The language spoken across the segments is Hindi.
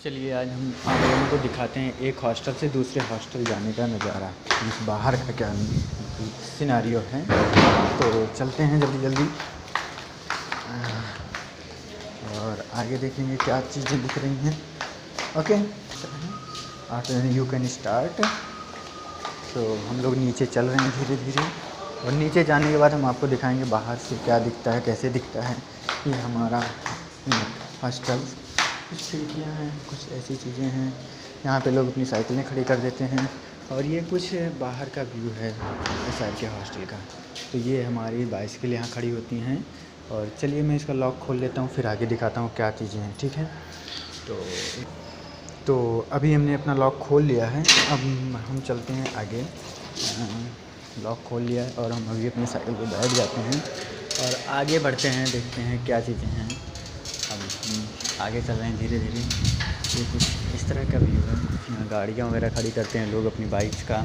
चलिए आज हम आप लोगों को दिखाते हैं एक हॉस्टल से दूसरे हॉस्टल जाने का नज़ारा। इस बाहर का क्या सिनारियो है, तो चलते हैं जल्दी जल्दी और आगे देखेंगे क्या चीज़ें दिख रही हैं। Okay, after you can start. तो हम लोग नीचे चल रहे हैं धीरे धीरे, और नीचे जाने के बाद हम आपको दिखाएंगे बाहर से क्या दिखता है, कैसे दिखता है। ये हमारा हॉस्टल, कुछ खिड़कियाँ हैं, कुछ ऐसी चीज़ें हैं। यहाँ पे लोग अपनी साइकिलें खड़ी कर देते हैं। और ये कुछ बाहर का व्यू है एसआर के हॉस्टल का। तो ये हमारी बाइसिकल यहाँ खड़ी होती हैं। और चलिए मैं इसका लॉक खोल लेता हूँ, फिर आगे दिखाता हूँ क्या चीज़ें हैं। ठीक है, तो अभी हमने अपना लॉक खोल लिया है। अब हम चलते हैं आगे। लॉक खोल लिया है और हम अभी अपनी साइकिल पे बैठ जाते हैं और आगे बढ़ते हैं, देखते हैं क्या चीज़ें हैं। अब हम आगे चल रहे हैं धीरे धीरे। ये कुछ इस तरह का व्यू है। यहाँ गाड़ियाँ वगैरह खड़ी करते हैं लोग अपनी बाइक्स का।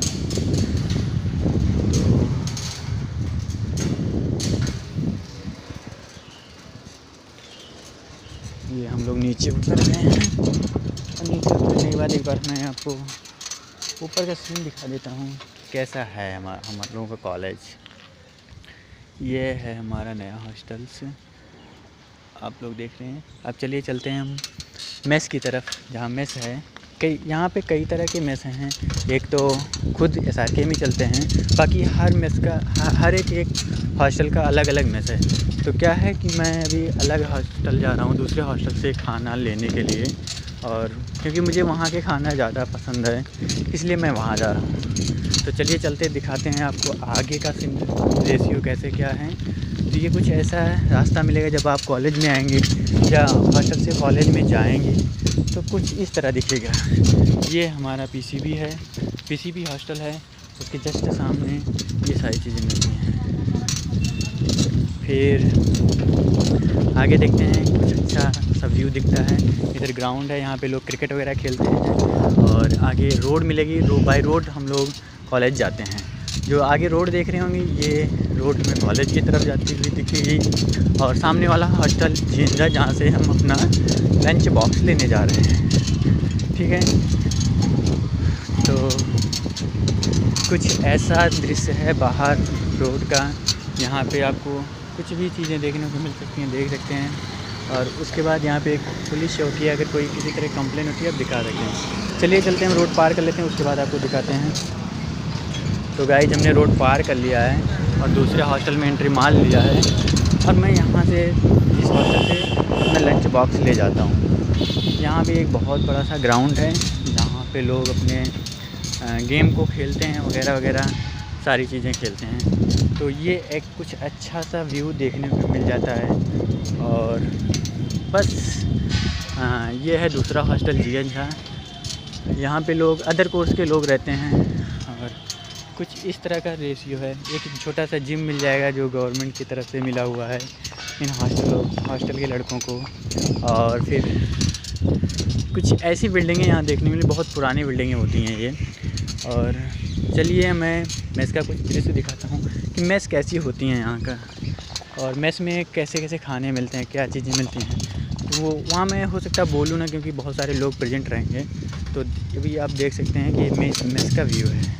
तो ये हम लोग नीचे उतर गए हैं, और नीचे उतरने के बाद एक बार मैं आपको ऊपर का सीन दिखा देता हूँ कैसा है हम लोगों का कॉलेज। ये है हमारा नया हॉस्टल से, आप लोग देख रहे हैं। अब चलिए चलते हैं हम मेस की तरफ, जहाँ मेस है। यहाँ पे कई तरह के मेस हैं। एक तो खुद एसआरके में चलते हैं, बाकी हर मेस का हर एक हॉस्टल का अलग अलग मेस है। तो क्या है कि मैं अभी अलग हॉस्टल जा रहा हूँ, दूसरे हॉस्टल से खाना लेने के लिए, और क्योंकि मुझे वहाँ के खाना ज़्यादा पसंद है, इसलिए मैं वहाँ जा रहा हूँ। तो चलिए चलते दिखाते हैं आपको आगे का रेशियो कैसे क्या है। तो ये कुछ ऐसा रास्ता मिलेगा जब आप कॉलेज में आएंगे या हॉस्टल से कॉलेज में जाएंगे, तो कुछ इस तरह दिखेगा। ये हमारा पीसीबी है, पीसीबी हॉस्टल है, उसके जस्ट सामने ये सारी चीज़ें मिलती हैं। फिर आगे देखते हैं, कुछ अच्छा सा व्यू दिखता है। इधर ग्राउंड है, यहाँ पे लोग क्रिकेट वगैरह खेलते हैं। और आगे रोड मिलेगी, बाई रोड हम लोग कॉलेज जाते हैं। जो आगे रोड देख रहे होंगे, ये रोड में कॉलेज की तरफ जाती हुई दिखेगी। और सामने वाला हॉस्टल जिंदा, जहाँ से हम अपना लंच बॉक्स लेने जा रहे हैं। ठीक है, तो कुछ ऐसा दृश्य है बाहर रोड का। यहाँ पे आपको कुछ भी चीज़ें देखने को मिल सकती हैं, देख सकते हैं। और उसके बाद यहाँ पे एक पुलिस चौकी है, अगर कोई किसी तरह कंप्लेन होती है आप दिखा सकते हैं। चलिए चलते हैं, रोड पार कर लेते हैं, उसके बाद आपको दिखाते हैं। तो गाइस, हमने रोड पार कर लिया है और दूसरे हॉस्टल में एंट्री मार लिया है। और मैं यहाँ से इस हॉस्टल से अपना लंच बॉक्स ले जाता हूँ। यहाँ पे एक बहुत बड़ा सा ग्राउंड है, जहाँ पे लोग अपने गेम को खेलते हैं, वगैरह वगैरह सारी चीज़ें खेलते हैं। तो ये एक कुछ अच्छा सा व्यू देखने को मिल जाता है। और बस ये है दूसरा हॉस्टल जीएन झा। यहाँ पे लोग अदर कोर्स के लोग रहते हैं। और कुछ इस तरह का रेशियो है। एक छोटा सा जिम मिल जाएगा जो गवर्नमेंट की तरफ से मिला हुआ है इन हॉस्टल के लड़कों को। और फिर कुछ ऐसी बिल्डिंगें यहाँ देखने के लिए, बहुत पुरानी बिल्डिंगें होती हैं ये। और चलिए मैं मेस का कुछ दृश्य दिखाता हूँ कि मेस कैसी होती हैं यहाँ का, और मेस में कैसे कैसे खाने मिलते हैं, क्या चीज़ें मिलती हैं। तो वो वहाँ मैं हो सकता बोलूँ ना, क्योंकि बहुत सारे लोग प्रेजेंट रहेंगे। तो अभी आप देख सकते हैं कि मेस का व्यू है।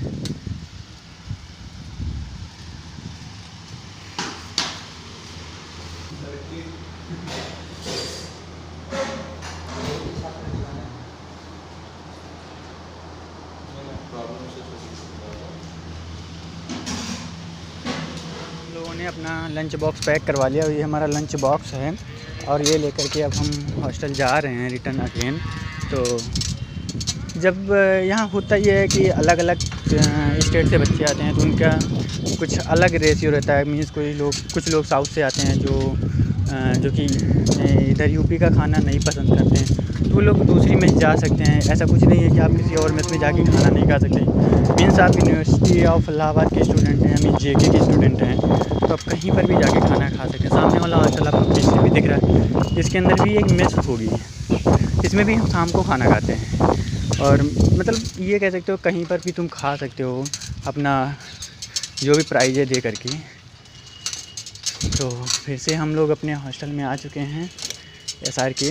लोगों ने अपना लंच बॉक्स पैक करवा लिया, और ये हमारा लंच बॉक्स है। और ये लेकर के अब हम हॉस्टल जा रहे हैं रिटर्न अगेन। तो जब यहाँ होता ये है कि अलग अलग स्टेट से बच्चे आते हैं, तो उनका कुछ अलग रेशियो रहता है। मीन्स कुछ लोग साउथ से आते हैं जो कि इधर यूपी का खाना नहीं पसंद करते हैं, तो वो लोग दूसरी मेस जा सकते हैं। ऐसा कुछ नहीं है कि आप किसी और मेस में जाके खाना नहीं खा सकते। मीन्स आप यूनिवर्सिटी ऑफ इलाहाबाद के स्टूडेंट हैं, मीन जेके के स्टूडेंट हैं, तो आप कहीं पर भी जाके खाना खा सकते हैं। सामने वाला हॉस्टल आपको पीछे भी दिख रहा है, इसके अंदर भी एक मेस होगी, इसमें भी हम शाम को खाना खाते हैं। और मतलब ये कह सकते हो कहीं पर भी तुम खा सकते हो अपना जो भी प्राइज़ है दे करके। तो फिर से हम लोग अपने हॉस्टल में आ चुके हैं एसआर के।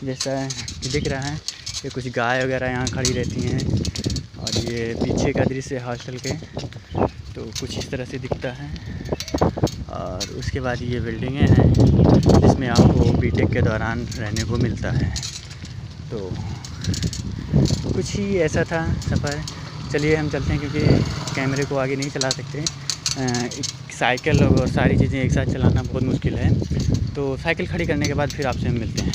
जैसा कि दिख रहा है कि कुछ गाय वगैरह यहाँ खड़ी रहती हैं। और ये पीछे का दृश्य है हॉस्टल के, तो कुछ इस तरह से दिखता है। और उसके बाद ये बिल्डिंगें हैं जिसमें आपको बीटेक के दौरान रहने को मिलता है। तो कुछ ही ऐसा था सफ़र। चलिए हम चलते हैं, क्योंकि कैमरे को आगे नहीं चला सकते। साइकिल और सारी चीज़ें एक साथ चलाना बहुत मुश्किल है। तो साइकिल खड़ी करने के बाद फिर आपसे हम मिलते हैं।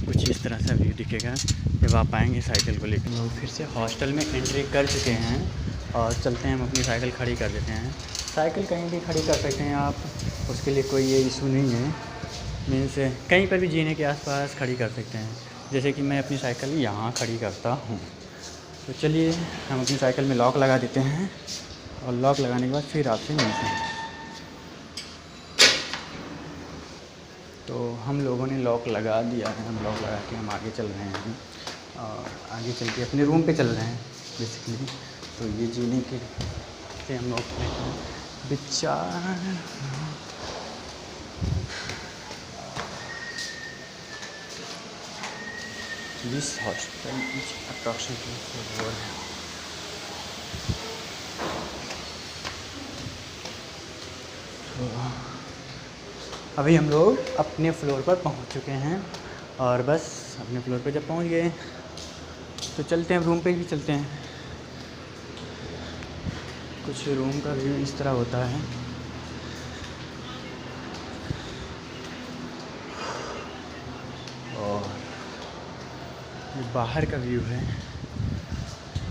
कुछ इस तरह से व्यू दिखेगा जब आप आएंगे साइकिल को लेकर। लोग फिर से हॉस्टल में एंट्री कर चुके हैं और चलते हैं, हम अपनी साइकिल खड़ी कर देते हैं। साइकिल कहीं भी खड़ी कर सकते हैं आप, उसके लिए कोई ये इशू नहीं है। मीन्स कहीं पर भी जीने के आसपास खड़ी कर सकते हैं। जैसे कि मैं अपनी साइकिल यहाँ खड़ी करता हूँ। तो चलिए हम अपनी साइकिल में लॉक लगा देते हैं और लॉक लगाने के बाद फिर आपसे मिलते हैं। तो हम लोगों ने लॉक लगा दिया है। हम लॉक लगा के हम आगे चल रहे हैं और आगे चल के अपने रूम पे चल रहे हैं बेसिकली। तो ये जीने के से हम लोग विचार दिस हॉस्टल इज अप्रॉक्सीमेटली 4 है। अभी हम लोग अपने फ्लोर पर पहुंच चुके हैं और बस अपने फ्लोर पर जब पहुंच गए तो चलते हैं रूम पे भी चलते हैं। कुछ रूम का व्यू इस तरह होता है। और ये बाहर का व्यू है।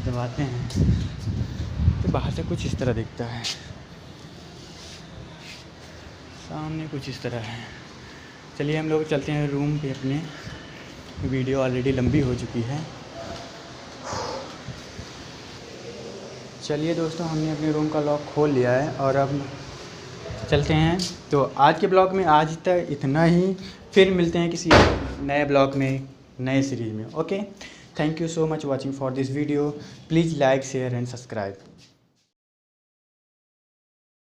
जब आते हैं तो बाहर से कुछ इस तरह दिखता है, सामने कुछ इस तरह है। चलिए हम लोग चलते हैं रूम पे अपने। वीडियो ऑलरेडी लंबी हो चुकी है। चलिए दोस्तों, हमने अपने रूम का लॉक खोल लिया है और अब चलते हैं। तो आज के ब्लॉग में आज तक इतना ही। फिर मिलते हैं किसी नए ब्लॉग में, नए सीरीज़ में। Okay, thank you so much watching for this video. Please like, share and subscribe.